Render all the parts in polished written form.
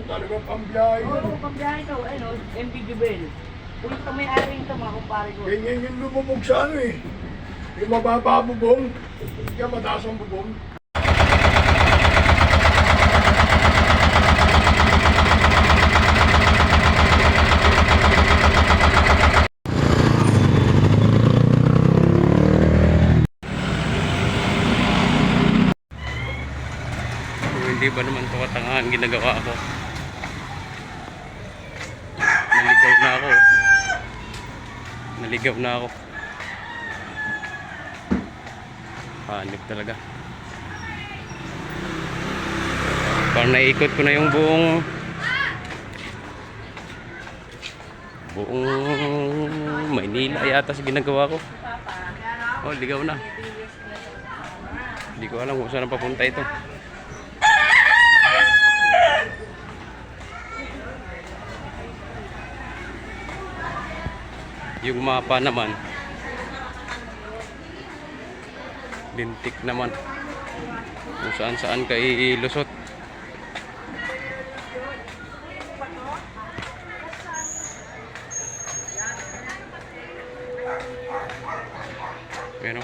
talaga pambiyahe. Oo, pambiyahe ito. Ano, MPG Bell. Kung ito may-ari ito, mga kumpare ko. Ganyan yung lumubog sa ano eh. Yung mababa bubong. Kaya mataas ang bubong. Hindi ba naman ito katangahan ginagawa ako? Naligaw na ako. Naligaw na ako. Panik talaga. Parang naikot ko na yung buong Maynila yata sa ginagawa ko. Oh, ligaw na. Hindi ko alam kung saan papunta ito. Yung mapa naman lintik naman kung saan saan kay lusot. Pero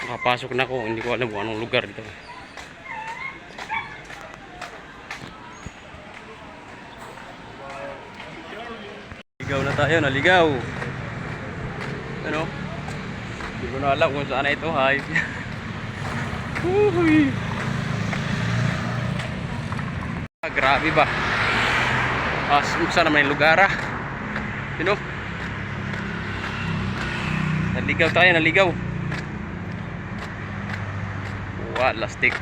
makapasok na ako, hindi ko alam kung anong lugar dito. Naligaw na tayo, naligaw. Ano? Hindi ko na alam kung saan na ito, hay. Grabe ba? Saan naman yung lugar ah? Ano? Naligaw tayo, naligaw. Lastik.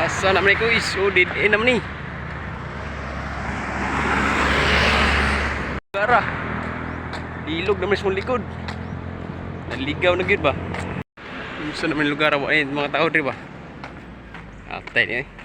Asa naman ko isudid naman ni. Gara. Ilog naman sa likod. Naligaw na gyud ba? Asa naman lugar mo mga tao diri ba? Atay ni.